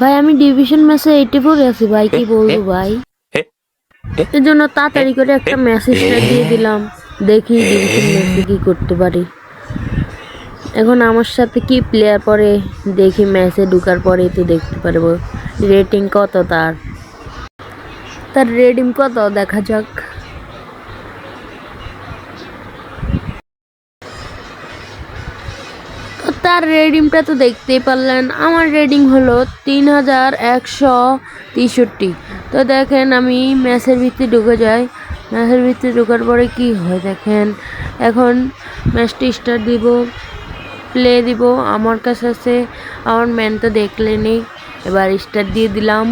ভাই আমি ডিভিশন ম্যাচে 84 আছি ভাই, কি বলবো ভাই। এর জন্য তাড়াতাড়ি করে একটা মেসেজটা দিয়ে দিলাম, দেখি ডিভিশন ম্যাচে কি করতে পারি। এখন আমার সাথে কি প্লেয়ার পরে দেখি, ম্যাচে ঢুকার পরেই তো দেখতে পারবো রেটিং কত তার রেটিং কত দেখা যাক। তার রেডিংটা তো দেখতেই পারলেন, আমার রেডিং হলো 3163। তো দেখেন আমি ম্যাচের ভিতরে ঢুকে যাই, ম্যাচের ভিতরে ঢোকার পরে কি হয় দেখেন। এখন ম্যাচটি স্টার্ট দিব, প্লে দিব। আমার কাছে আছে, আমার ম্যান তো দেখলেনি। এবার স্টার্ট দিয়ে দিলাম।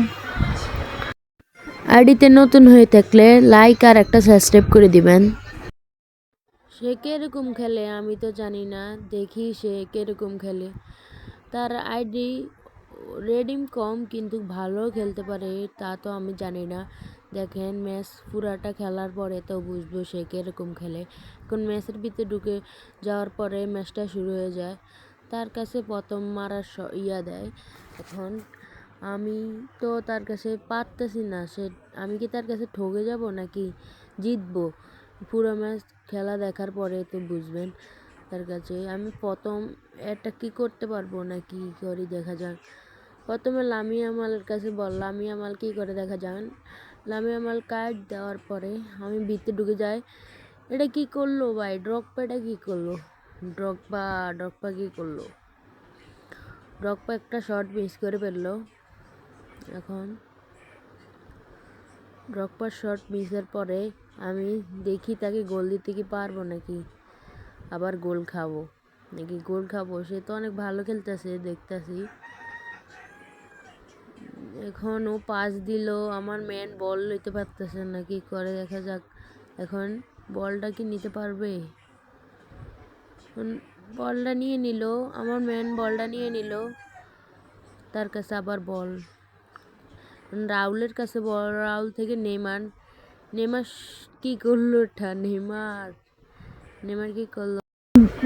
আইডিতে নতুন হয়ে থাকলে লাইক আর একটা সাবস্ক্রাইব করে দিবেন। সে কিরকম খেলে আমি তো জানি না, দেখি সে কিরকম খেলে। তার আইডি রেডিং কম কিন্তু ভালো খেলতে পারে তা তো আমি জানি না। দেখেন ম্যাচ পুরাটা খেলার পরে তো বুঝবো সে কিরকম খেলে। এখন ম্যাচের ভিতরে ঢুকে যাওয়ার পরে ম্যাচটা শুরু হয়ে যায়। তার কাছে প্রথম মারার দেয়। এখন আমি তো তার কাছে পারতেছি না, আমি কি তার কাছে ঠকে যাব নাকি জিতবো? পুরো ম্যাচ খেলা দেখার পরে তো বুঝবেন। তার কাছে আমি প্রথম এটা কি করতে পারবো না কি করি দেখা যাক। প্রথমে লামিয়া মালের কাছে লামিয়া মাল কী করে দেখা যান। লামিয়া মাল কার্ড দেওয়ার পরে আমি ভিতরে ঢুকে যাই। এটা কি করলো ভাই, ড্রগপা এটা কী করলো, ড্রগপা কী করলো। ড্রগপা একটা শট মিস করে ফেললো। এখন ড্রগপার শট মিসের পরে আমি দেখি তাকে গোল দিতে কি পারবো নাকি, আবার গোল খাবো নাকি সে তো অনেক ভালো খেলতেছে দেখতেছি। এখন ও পাস দিল, আমার ম্যান বল নিতে পারতেছে না, কি করে দেখা যাক। এখন বলটা কি নিতে পারবে, বলটা নিয়ে নিল, আমার ম্যান বলটা নিয়ে নিল। তার কাছে আবার বল, রাহুলের কাছে বল, রাহুল থেকে নেইমার কি করলো এটা, নেইমার কি করলো।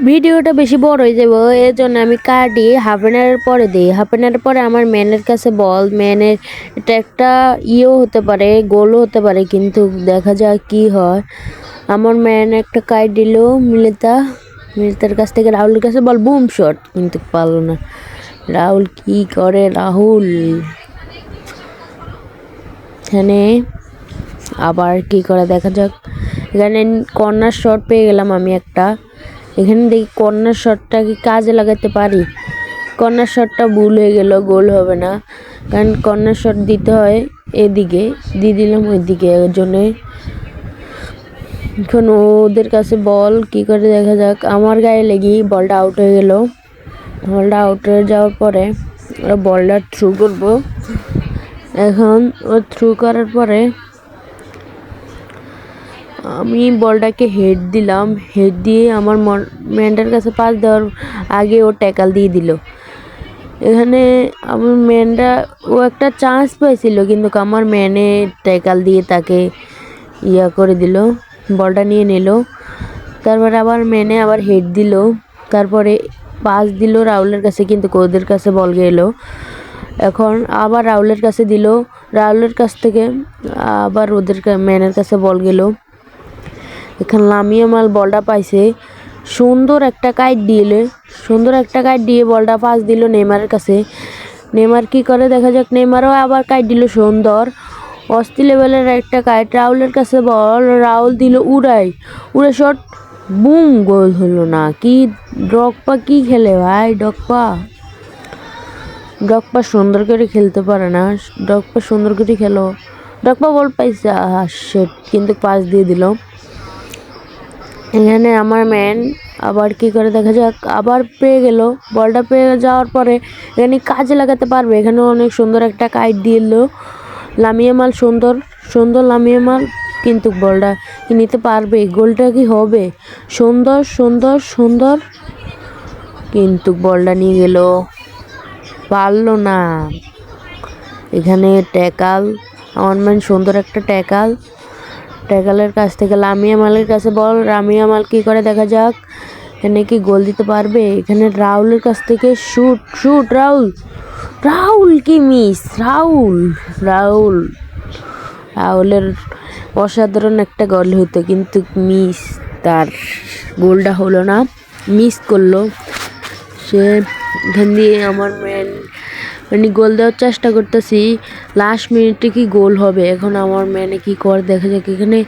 ভিডিওটা বেশি বড় হয়ে যাবো, এর জন্য আমি কাটি হাফ অ্যান আওয়ারের পরে দিই। হাফ অ্যান আওয়ার পরে আমার ম্যানের কাছে বল, ম্যানের এটা একটা হতে পারে, গোলও হতে পারে, কিন্তু দেখা যাক কি হয়। আমার ম্যান একটা কাট দিল, মিলিতার কাছ থেকে রাহুলের কাছে বল, বুম শট, কিন্তু পারলো না। রাহুল কি করে, রাহুল এখানে আবার কি করে দেখা যাক। এখানে কর্নার শট পেয়ে গেলাম আমি একটা। এখানে দেখি কর্নার শটটা কি কাজে লাগাতে পারি। কর্নার শটটা ভুল হয়ে গেল, গোল হবে না, কারণ কর্নার শট দিতে হয় এদিকে, দিয়ে দিলাম ওইদিকে। এর জন্যে এখন ওদের কাছে বল, কি করে দেখা যাক। আমার গায়ে লেগে বলটা আউট হয়ে গেল। বলটা আউট হয়ে যাওয়ার পরে ওরা বলটা থ্রু করবো। এখন ও থ্রু করার পরে আমি বলটাকে হেড দিলাম, হেড দিয়ে আমার ম্যানটার কাছে পাস দেওয়ার আগে ও ট্যাকল দিয়ে দিল। এখানে আমার ম্যানটা ও একটা চান্স পেয়েছিল, কিন্তু আমার ম্যানে ট্যাকল দিয়ে তাকে করে দিল, বলটা নিয়ে নিল। তারপরে আবার ম্যানে আবার হেড দিল, তারপরে পাস দিল রাহুলের কাছে, কিন্তু ওদের কাছে বল গেল। এখন আবার রাহুলের কাছে দিল, রাহুলের কাছ থেকে আবার ওদের ম্যানের কাছে বল গেল। এখানে লামিয়া মাল বলটা পাইছে, সুন্দর একটা কাইট দিয়ে বলটা পাস দিল নেইমারের কাছে। নেইমার কি করে দেখা যাক, নেইমারও আবার কাইট দিল, সুন্দর অস্থি লেভেলের একটা কাইট। রাহুলের কাছে বল, রাহুল দিল উড়ে শট, বুম, গোল হলো না। কি ড্রগপা কি খেলে ভাই, ড্রগপা সুন্দর করে খেলতে পারে না, ড্রগপা সুন্দর করে খেলো। ড্রগপা বল পাইছে, কিন্তু পাস দিয়ে দিল। এখানে আমার ম্যান আবার কি করে দেখা যাক, আবার পেয়ে গেল। বলটা পেয়ে যাওয়ার পরে এখানে কাজে লাগাতে পারবে, এখানে অনেক সুন্দর একটা কাইট দিল লামিয়া মাল, সুন্দর লামিয়া মাল, কিন্তু বলটা কি নিতে পারবে, গোলটা কি হবে, সুন্দর, কিন্তু বলটা নিয়ে গেল, পারলো না। এখানে ট্যাকাল, আমার ম্যান সুন্দর একটা ট্যাকালের কাছ থেকে লামিয়া মালের কাছে বল, লামিয়া মাল কি করে দেখা যাক। এখানে কি গোল দিতে পারবে? এখানে রাহুলের কাছ থেকে শুট শুট রাহুল, রাহুল কি মিস, রাহুল রাহুল রাহুলের অসাধারণ একটা গোল হতো কিন্তু মিস, তার গোলটা হলো না, মিস করলো সে। এখান দিয়ে আমার মানে গোল দেওয়ার চেষ্টা করতেছি, লাস্ট মিনিটে কি গোল হবে এখন আমার ম্যানে কি করে দেখা যাক। এখানে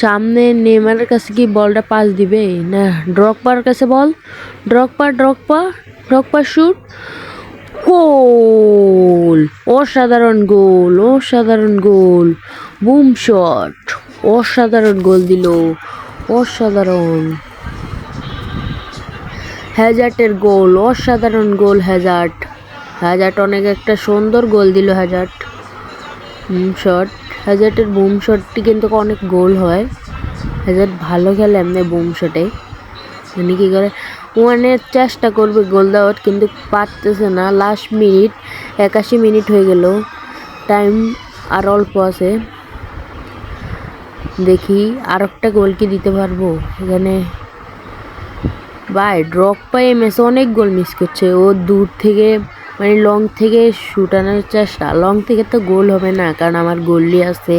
সামনে নেইমারের কাছে কি বলটা পাস দিবে না ড্রগবার কাছে বল, ড্রগপা ড্রগপা ড্রগপা শুট, গোল, অসাধারণ গোল, অসাধারণ গোল, বুম শট, অসাধারণ গোল দিল, অসাধারণ। হ্যাজার্টের গোল, অসাধারণ গোল হ্যাজার্ট, হ্যাজার্ট অনেক একটা সুন্দর গোল দিল হ্যাজার্ট। বুম শট, হ্যাজার্টের বুম শটটি কিন্তু অনেক গোল হয়, হ্যাজার্ট ভালো খেলে এমনি বুম শটে। মানে কী করে ওয়ানে চেষ্টা করবে গোল দেওয়ার কিন্তু পারতেছে না। লাস্ট মিনিট 81 মিনিট হয়ে গেল, টাইম আর অল্প আছে, দেখি আর একটা গোল কি দিতে পারবো এখানে। ভাই ড্রগপা এই ম্যাচে অনেক গোল মিস করছে, ও দূর থেকে মানে লং থেকে শুট আনার চেষ্টা, লং থেকে তো গোল হবে না কারণ আমার গোলই আছে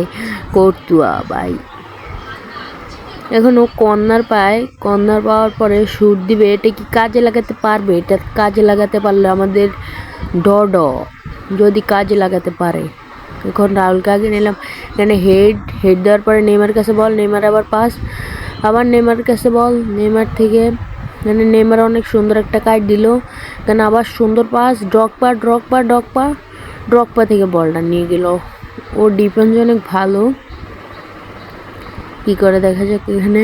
কর্তুয়া ভাই। এখন ও কর্নার পায়, কর্নার পাওয়ার পরে শুট দিবে, এটা কি কাজে লাগাতে পারবে? এটা কাজে লাগাতে পারলে আমাদের ডড, যদি কাজে লাগাতে পারে। এখন রাহুলকে আগে নিলাম, এখানে হেড হেড দেওয়ার পরে নেইমার কাছে বল, নেইমার আবার পাস, আবার নেইমার কাছে বল, নেইমার থেকে মানে নেইমার অনেক সুন্দর একটা কাট দিল, এখানে আবার সুন্দর পাস, ড্রগপা ড্রগপা ড্রগপা ড্রগপা থেকে বলটা নিয়ে গেল। ও ডিফেন্স অনেক ভালো, কী করে দেখা যাক এখানে।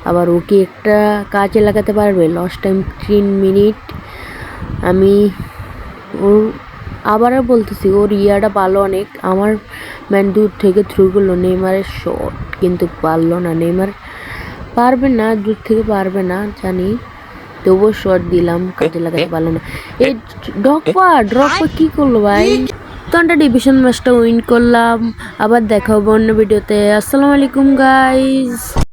আবার ও কি একটা কাজে লাগাতে পারবে? Lost time 3 minute. আমি ওর আবারও বলতেছি ওর ইয়াটা ভালো অনেক, আমার ম্যান দূর থেকে থ্রু করলো, নেইমারের শট কিন্তু পারলো না, নেইমার পারবে না, দূর থেকে পারবে না জানি, তবুও শট দিলাম, কাজে লাগাতে পারলো না। এই ড্রগপা ড্রগপা কী করলো ভাই? তো আমরা ডিভিশন ম্যাচটা উইন করলাম। আবার দেখা হবে অন্য ভিডিওতে। আসসালামু আলাইকুম গাইজ।